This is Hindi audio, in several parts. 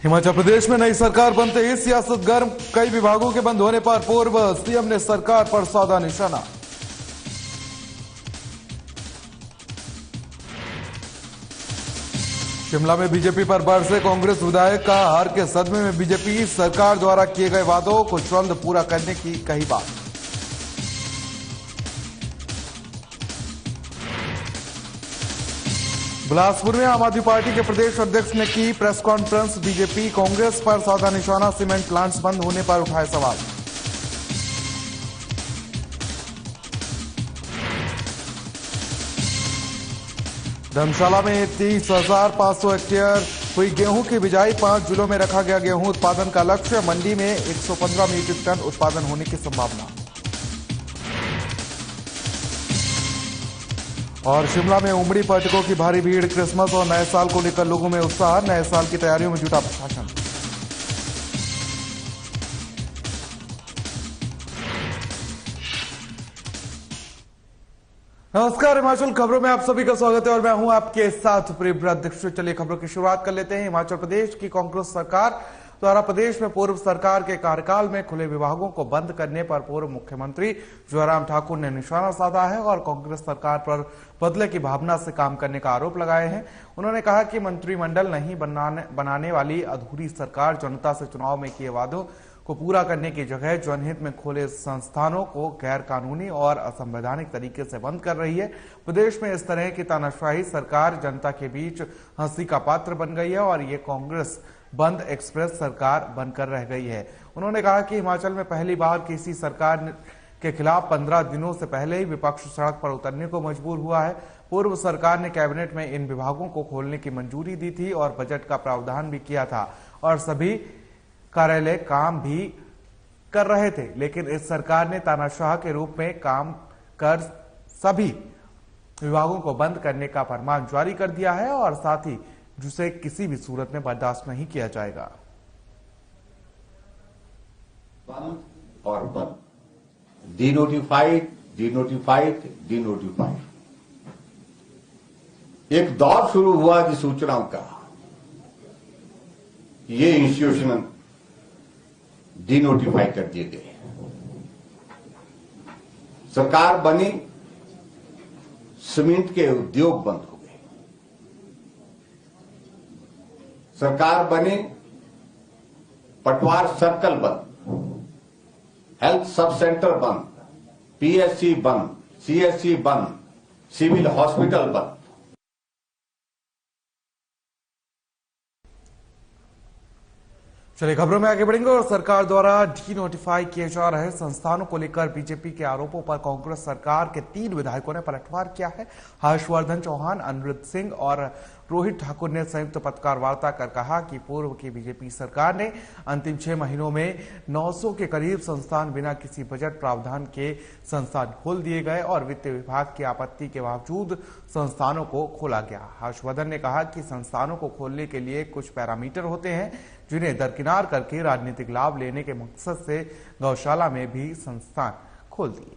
हिमाचल प्रदेश में नई सरकार बनते ही सियासत गर्म। कई विभागों के बंद होने पर पूर्व सीएम ने सरकार पर साधा निशाना। शिमला में बीजेपी पर बरसे कांग्रेस विधायक का हार के सदमे में बीजेपी सरकार द्वारा किए गए वादों को जल्द पूरा करने की कही बात। बिलासपुर में आम आदमी पार्टी के प्रदेश अध्यक्ष ने की प्रेस कॉन्फ्रेंस। बीजेपी कांग्रेस पर साधा निशाना। सीमेंट प्लांट्स बंद होने पर उठाए सवाल। धर्मशाला में 30,500 हेक्टेयर हुई गेहूं की बिजाई। 5 जिलों में रखा गया गेहूं उत्पादन का लक्ष्य। मंडी में 115 मीट्रिक टन उत्पादन होने की संभावना। और शिमला में उमड़ी पर्यटकों की भारी भीड़। क्रिसमस और नए साल को लेकर लोगों में उत्साह। नए साल की तैयारियों में जुटा प्रशासन। नमस्कार, हिमाचल खबरों में आप सभी का स्वागत है और मैं हूं आपके साथ प्रियव्रत दीक्षित। चलिए खबरों की शुरुआत कर लेते हैं। हिमाचल प्रदेश की कांग्रेस सरकार द्वारा प्रदेश में पूर्व सरकार के कार्यकाल में खुले विभागों को बंद करने पर पूर्व मुख्यमंत्री जयराम ठाकुर ने निशाना साधा है और कांग्रेस सरकार पर बदले की भावना से काम करने का आरोप लगाए हैं। उन्होंने कहा कि मंत्रिमंडल नहीं बनाने वाली अधूरी सरकार जनता से चुनाव में किए वादों को पूरा करने की जगह जनहित में खोले संस्थानों को गैर कानूनी और असंवैधानिक तरीके से बंद कर रही है। प्रदेश में इस तरह की तानाशाही सरकार जनता के बीच हंसी का पात्र बन गई है और ये कांग्रेस बंद एक्सप्रेस सरकार बनकर रह गई है। उन्होंने कहा कि हिमाचल में पहली बार किसी सरकार के खिलाफ 15 दिनों से पहले ही विपक्ष सड़क पर उतरने को मजबूर हुआ है। पूर्व सरकार ने कैबिनेट में इन विभागों को खोलने की मंजूरी दी थी और बजट का प्रावधान भी किया था और सभी कार्यालय काम भी कर रहे थे, लेकिन इस सरकार ने तानाशाह के रूप में काम कर सभी विभागों को बंद करने का फरमान जारी कर दिया है और साथ ही जिसे किसी भी सूरत में बर्दाश्त नहीं किया जाएगा। बंद और बंद, डिनोटिफाइड, डिनोटिफाइड, डिनोटिफाइड। एक दौर शुरू हुआ अधिसूचनाओं का। ये इंस्टीट्यूशन डिनोटिफाई कर दिए गए। सरकार बनी, सीमेंट के उद्योग बंद हो गए। सरकार बनी, पटवार सर्कल बंद, हेल्थ सब सेंटर बंद, पीएससी बंद, सीएससी बंद, सिविल हॉस्पिटल बंद। चलिए खबरों में आगे बढ़ेंगे। और सरकार द्वारा डी नोटिफाई किए जा रहे संस्थानों को लेकर बीजेपी के आरोपों पर कांग्रेस सरकार के 3 विधायकों ने पलटवार किया है। हर्षवर्धन चौहान, अनिरुद्ध सिंह और रोहित ठाकुर ने संयुक्त पत्रकार वार्ता कर कहा कि पूर्व की बीजेपी सरकार ने अंतिम 6 महीनों में 900 के करीब संस्थान बिना किसी बजट प्रावधान के संस्थान खोल दिए गए और वित्त विभाग की आपत्ति के बावजूद संस्थानों को खोला गया। हर्षवर्धन ने कहा कि संस्थानों को खोलने के लिए कुछ पैरामीटर होते हैं जिन्हें दरकिनार करके राजनीतिक लाभ लेने के मकसद से गौशाला में भी संस्थान खोल दिए।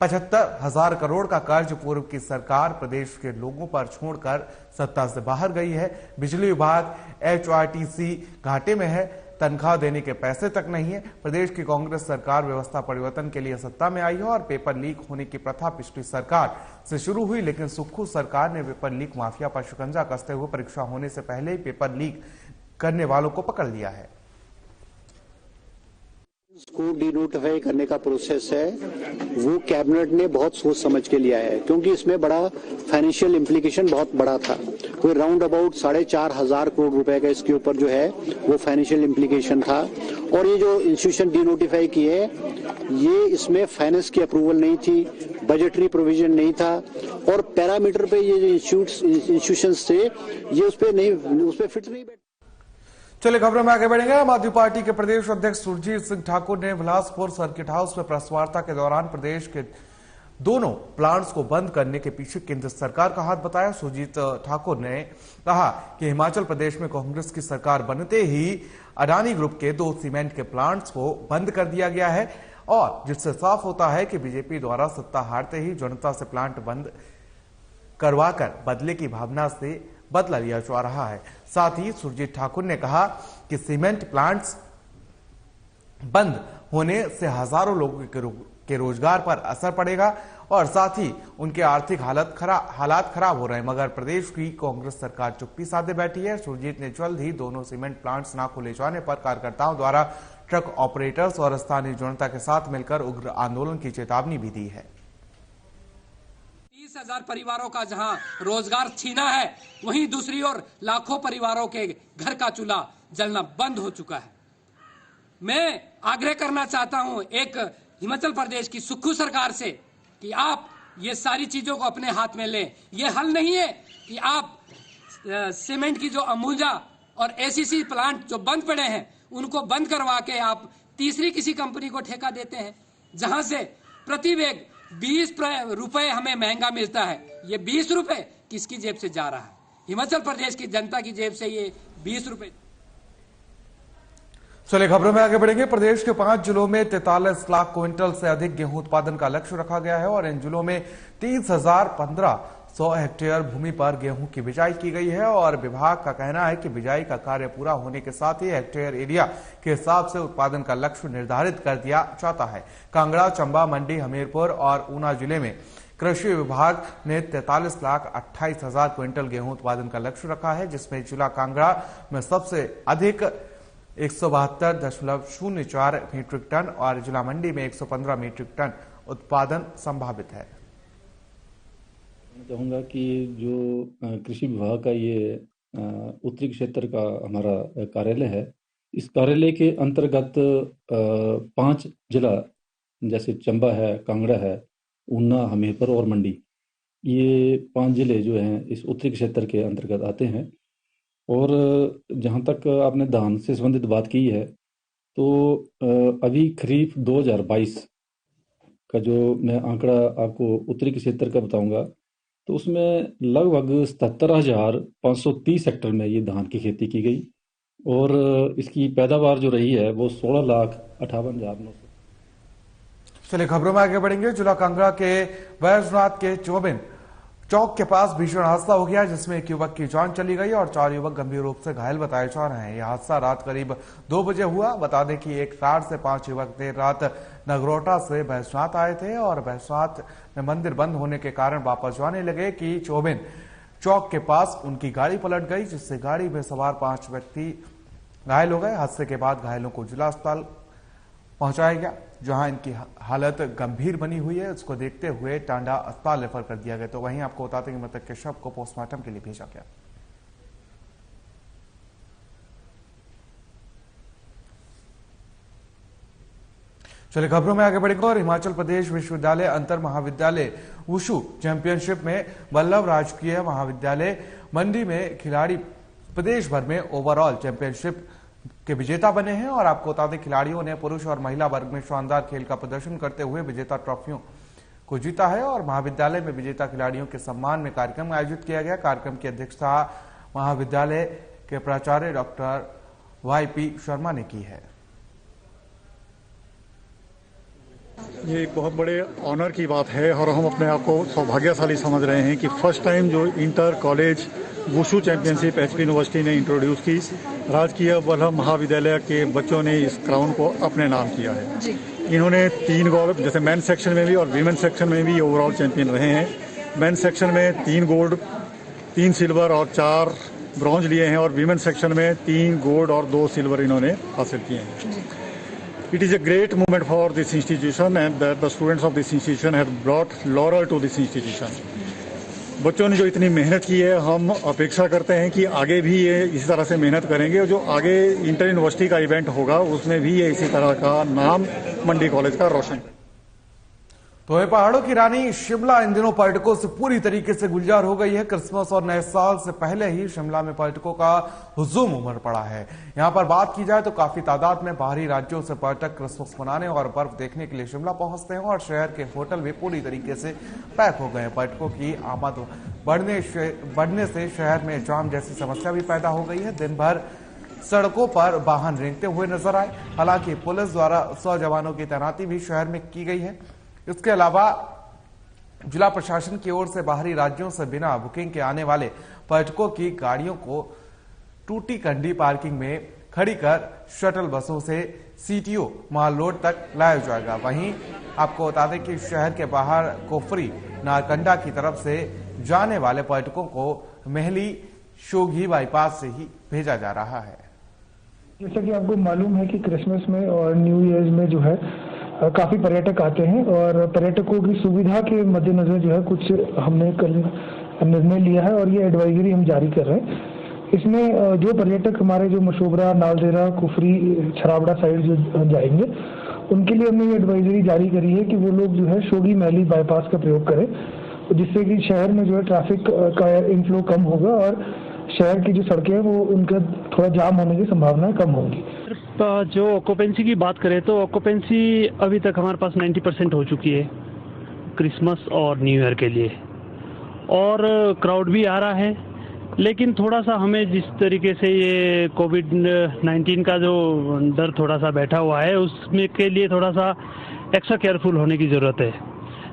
75,000 करोड़ का कर्ज पूर्व की सरकार प्रदेश के लोगों पर छोड़कर सत्ता से बाहर गई है। बिजली विभाग HRTC घाटे में है। तनख्वाह देने के पैसे तक नहीं है। प्रदेश की कांग्रेस सरकार व्यवस्था परिवर्तन के लिए सत्ता में आई है और पेपर लीक होने की प्रथा पिछली सरकार से शुरू हुई, लेकिन सुक्खू सरकार ने पेपर लीक माफिया पर शिकंजा कसते हुए परीक्षा होने से पहले ही पेपर लीक करने वालों को पकड़ लिया है। को डिनोटिफाई करने का प्रोसेस है वो कैबिनेट ने बहुत सोच समझ के लिया है, क्योंकि इसमें बड़ा फाइनेंशियल इम्प्लीकेशन बहुत बड़ा था। कोई राउंड अबाउट 4,500 करोड़ रुपए का इसके ऊपर जो है वो फाइनेंशियल इम्प्लीकेशन था। और ये जो इंस्टीट्यूशन डिनोटिफाई किए ये इसमें फाइनेंस की अप्रूवल नहीं थी, बजटरी प्रोविजन नहीं था और पैरामीटर पे ये जो इंस्टीट्यूशंस थे ये उस पर फिट नहीं बैठे। चलिए खबरों में आगे बढ़ेंगे। आम आदमी पार्टी के प्रदेश अध्यक्ष सुरजीत सिंह ठाकुर ने बिलासपुर सर्किट हाउस में प्रेस वार्ता के दौरान प्रदेश के दोनों प्लांट्स को बंद करने के पीछे केंद्र सरकार का हाथ बताया। सुरजीत ठाकुर ने कहा कि हिमाचल प्रदेश में कांग्रेस की सरकार बनते ही अडानी ग्रुप के 2 सीमेंट के प्लांट्स को बंद कर दिया गया है और जिससे साफ होता है कि बीजेपी द्वारा सत्ता हारते ही जनता से प्लांट बंद करवाकर बदले की भावना से बदला लिया जा रहा है। साथ ही सुरजीत ठाकुर ने कहा कि सीमेंट प्लांट्स बंद होने से हजारों लोगों के रोजगार पर असर पड़ेगा और साथ ही उनके आर्थिक हालात खराब हो रहे हैं, मगर प्रदेश की कांग्रेस सरकार चुप्पी साधे बैठी है। सुरजीत ने जल्द ही दोनों सीमेंट प्लांट्स ना खोले जाने पर कार्यकर्ताओं द्वारा ट्रक ऑपरेटर्स और स्थानीय जनता के साथ मिलकर उग्र आंदोलन की चेतावनी भी दी है। 30,000 परिवारों का जहां रोजगार छीना है, वहीं दूसरी ओर लाखों परिवारों के घर का चूल्हा जलना बंद हो चुका है। मैं आग्रह करना चाहता हूं एक हिमाचल प्रदेश की सुक्खू सरकार से कि आप ये सारी चीजों को अपने हाथ में लें। ये हल नहीं है कि आप सीमेंट की जो अंबुजा और एसीसी प्लांट जो बंद पड़े हैं उनको बंद करवा के आप तीसरी किसी कंपनी को ठेका देते हैं, जहां से प्रति बैग 20 रुपए हमें महंगा मिलता है। ये 20 रुपए किसकी जेब से जा रहा है? हिमाचल प्रदेश की जनता की जेब से ये 20 रुपए। चलिए खबरों में आगे बढ़ेंगे। प्रदेश के 5 जिलों में 43 लाख क्विंटल से अधिक गेहूं उत्पादन का लक्ष्य रखा गया है और इन जिलों में 30,1500 हेक्टेयर भूमि पर गेहूं की बिजाई की गई है और विभाग का कहना है कि बिजाई का कार्य पूरा होने के साथ ही हेक्टेयर एरिया के हिसाब से उत्पादन का लक्ष्य निर्धारित कर दिया जाता है। कांगड़ा, चंबा, मंडी, हमीरपुर और ऊना जिले में कृषि विभाग ने 43,28,000 क्विंटल गेहूं उत्पादन का लक्ष्य रखा है, जिसमें जिला कांगड़ा में सबसे अधिक 172.04 मीट्रिक टन और जिला मंडी में 115 मीट्रिक टन उत्पादन संभावित है। मैं चाहूँगा कि जो कृषि विभाग का ये उत्तरी क्षेत्र का हमारा कार्यालय है, इस कार्यालय के अंतर्गत 5 जिला जैसे चंबा है, कांगड़ा है, ऊना, हमीरपुर और मंडी, ये 5 जिले जो हैं इस उत्तरी क्षेत्र के अंतर्गत आते हैं। और जहाँ तक आपने धान से संबंधित बात की है, तो अभी खरीफ 2022 का जो मैं आंकड़ा आपको उत्तरी क्षेत्र का बताऊंगा, तो उसमें लगभग 77,530 हेक्टेयर में ये धान की खेती की गई और इसकी पैदावार जो रही है वो 16,58,900। चलिए खबरों में आगे बढ़ेंगे। जिला कांगड़ा के बैजनाथ के चोबिन चौक के पास भीषण हादसा हो गया, जिसमें एक युवक की जान चली गई और 4 युवक गंभीर रूप से घायल बताए जा रहे हैं। यह हादसा रात करीब 2 बजे हुआ। बता दें कि एक कार से 5 युवक देर रात नगरोटा से बैजनाथ आए थे और बैजनाथ में मंदिर बंद होने के कारण वापस जाने लगे कि चोबिन चौक के पास उनकी गाड़ी पलट गई, जिससे गाड़ी में सवार 5 व्यक्ति घायल हो गए। हादसे के बाद घायलों को जिला अस्पताल पहुंचाया गया, जहां इनकी हालत गंभीर बनी हुई है। इसको देखते हुए टांडा अस्पताल रेफर कर दिया गया। तो वहीं आपको बताते हैं कि मृतक के शव को पोस्टमार्टम के लिए भेजा गया। चलिए खबरों में आगे बढ़ेंगे और हिमाचल प्रदेश विश्वविद्यालय अंतर महाविद्यालय वुशु चैंपियनशिप में वल्लभ राजकीय महाविद्यालय मंडी में खिलाड़ी प्रदेश भर में ओवरऑल चैंपियनशिप के विजेता बने हैं और आपको बता दें खिलाड़ियों ने पुरुष और महिला वर्ग में शानदार खेल का प्रदर्शन करते हुए विजेता ट्रॉफियों को जीता है और महाविद्यालय में विजेता खिलाड़ियों के सम्मान में कार्यक्रम आयोजित किया गया। कार्यक्रम की अध्यक्षता महाविद्यालय के प्राचार्य डॉक्टर YP शर्मा ने की है। ये एक बहुत बड़े ऑनर की बात है और हम अपने आप को सौभाग्यशाली समझ रहे हैं कि फर्स्ट टाइम जो inter college wushu championship HP university ने इंट्रोड्यूस की, राजकीय वल्लभ महाविद्यालय के बच्चों ने इस क्राउन को अपने नाम किया है। इन्होंने 3 गोल्ड, जैसे मेन सेक्शन में भी और वीमेन सेक्शन में भी ओवरऑल चैंपियन रहे हैं। मेन सेक्शन में 3 गोल्ड, 3 सिल्वर और 4 ब्रॉन्ज लिए हैं और वीमेन सेक्शन में 3 गोल्ड और 2 सिल्वर इन्होंने हासिल किए हैं। It is a great moment for this institution and that the students of this institution have brought laurel to this institution. बच्चों ने जो इतनी मेहनत की है, हम अपेक्षा करते हैं कि आगे भी ये इसी तरह से मेहनत करेंगे और जो आगे इंटर यूनिवर्सिटी का इवेंट होगा उसमें भी ये इसी तरह का नाम मंडी कॉलेज का रोशन करें। तो ये पहाड़ों की रानी शिमला इन दिनों पर्यटकों से पूरी तरीके से गुलजार हो गई है। क्रिसमस और नए साल से पहले ही शिमला में पर्यटकों का हुजूम उमड़ पड़ा है। यहां पर बात की जाए तो काफी तादाद में बाहरी राज्यों से पर्यटक क्रिसमस मनाने और बर्फ देखने के लिए शिमला पहुंचते हैं और शहर के होटल भी पूरी तरीके से पैक हो गए हैं। पर्यटकों की आमद बढ़ने से शहर में जाम जैसी समस्या भी पैदा हो गई है। दिन भर सड़कों पर वाहन रेंगते हुए नजर आए। हालांकि पुलिस द्वारा 100 जवानों की तैनाती भी शहर में की गई है। इसके अलावा जिला प्रशासन की ओर से बाहरी राज्यों से बिना बुकिंग के आने वाले पर्यटकों की गाड़ियों को टूटी कंडी पार्किंग में खड़ी कर शटल बसों से सीटीओ माल रोड तक लाया जाएगा। वहीं आपको बता दें कि शहर के बाहर कोफरी नारकंडा की तरफ से जाने वाले पर्यटकों को मेहली शोघी बाईपास से ही भेजा जा रहा है। जैसा कि आपको मालूम है कि क्रिसमस में और न्यू ईयर में जो है काफी पर्यटक आते हैं और पर्यटकों की सुविधा के मद्देनजर जो है कुछ हमने कल निर्णय लिया है और ये एडवाइजरी हम जारी कर रहे हैं। इसमें जो पर्यटक हमारे जो मशोबरा, नालदेहरा, कुफरी, छराबड़ा साइड जो जाएंगे उनके लिए हमने ये एडवाइजरी जारी करी है कि वो लोग जो है शोगी मैली बाईपास का प्रयोग करें, जिससे कि शहर में जो है ट्रैफिक का इनफ्लो कम होगा और शहर की जो सड़कें हैं वो उनका थोड़ा जाम होने की संभावना कम होगी। जो ऑक्यूपेंसी की बात करें तो ऑक्यूपेंसी अभी तक हमारे पास 90% हो चुकी है क्रिसमस और न्यू ईयर के लिए, और क्राउड भी आ रहा है। लेकिन थोड़ा सा हमें जिस तरीके से ये कोविड-19 का जो डर थोड़ा सा बैठा हुआ है उसमें के लिए थोड़ा सा एक्स्ट्रा केयरफुल होने की ज़रूरत है,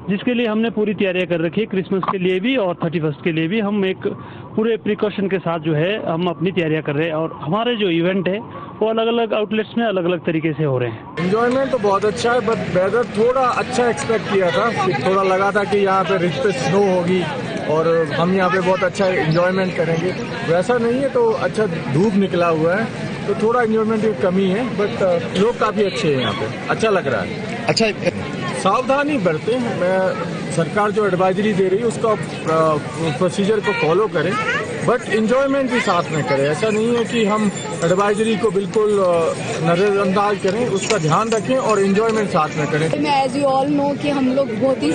जिसके लिए हमने पूरी तैयारियां कर रखी है। क्रिसमस के लिए भी और 31 के लिए भी हम एक पूरे प्रिकॉशन के साथ जो है हम अपनी तैयारियां कर रहे हैं, और हमारे जो इवेंट है वो अलग अलग आउटलेट्स में अलग अलग तरीके से हो रहे हैं। एंजॉयमेंट तो बहुत अच्छा है, बट वेदर थोड़ा अच्छा एक्सपेक्ट किया था, थोड़ा लगा था कि यहाँ पे रिच पे स्नो होगी और हम यहाँ पे बहुत अच्छा एंजॉयमेंट करेंगे। वैसा नहीं है, तो अच्छा धूप निकला हुआ है तो थोड़ा एंजॉयमेंट की कमी है, बट लोग काफी अच्छे हैं यहाँ पे, अच्छा लग रहा है। अच्छा, सावधानी बरतें, मैं सरकार जो एडवाइजरी दे रही है उसका प्रोसीजर को फॉलो करें, बट एंजॉयमेंट भी साथ में करें। ऐसा नहीं है कि हम एडवाइजरी को बिल्कुल नजरअंदाज करें, उसका ध्यान रखें और एंजॉयमेंट साथ में करें। एज यू ऑल नो कि हम लोग बहुत ही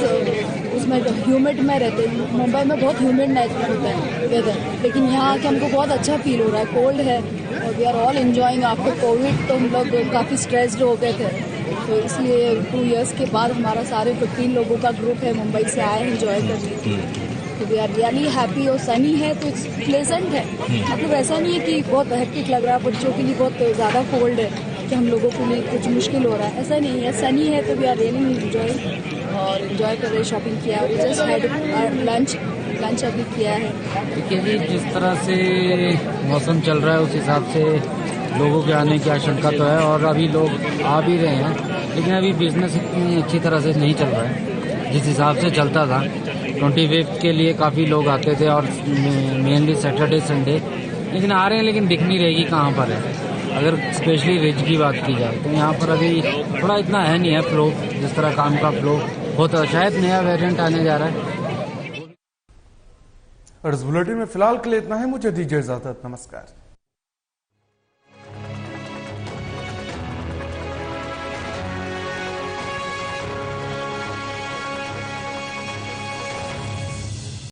उसमें ह्यूमिड में रहते हैं, मुंबई में बहुत ह्यूमिड नेचर होता है वेदर, लेकिन यहाँ आके हमको बहुत अच्छा फील हो रहा है, कोल्ड है और we are all enjoying. After COVID तो हम लोग काफ़ी स्ट्रेस्ड हो गए थे, तो इसलिए 2 इयर्स के बाद हमारा सारे 15 लोगों का ग्रुप है मुंबई से आए हैं एंजॉय करने, तो वी आर रियली हैप्पी। और सनी है तो इट्स प्लेजेंट है, मतलब ऐसा नहीं है कि बहुत हेक्टिक लग रहा है, बच्चों के लिए बहुत ज़्यादा कोल्ड है कि हम लोगों के लिए कुछ मुश्किल हो रहा है, ऐसा नहीं है। सनी है तो वी आर रियली एंजॉय कर रहे, शॉपिंग किया, जस्ट हैड लंच अभी किया है। देखिए जी, जिस तरह से मौसम चल रहा है उस हिसाब से लोगों के आने की आशंका तो है, और अभी लोग आ भी रहे हैं, लेकिन अभी बिजनेस इतनी अच्छी तरह से नहीं चल रहा है जिस हिसाब से चलता था। 25 के लिए काफ़ी लोग आते थे और मेनली सैटरडे संडे, लेकिन आ रहे हैं, लेकिन दिख नहीं रहेगी कहाँ पर है। अगर स्पेशली रिज की बात की जाए तो यहाँ पर अभी थोड़ा इतना है नहीं है फ्लो, जिस तरह काम का फ्लो होता है। शायद नया वेरिएंट आने जा रहा है। और इस बुलेटिन में फिलहाल के लिए इतना है, मुझे दीजिए इजाजत, नमस्कार।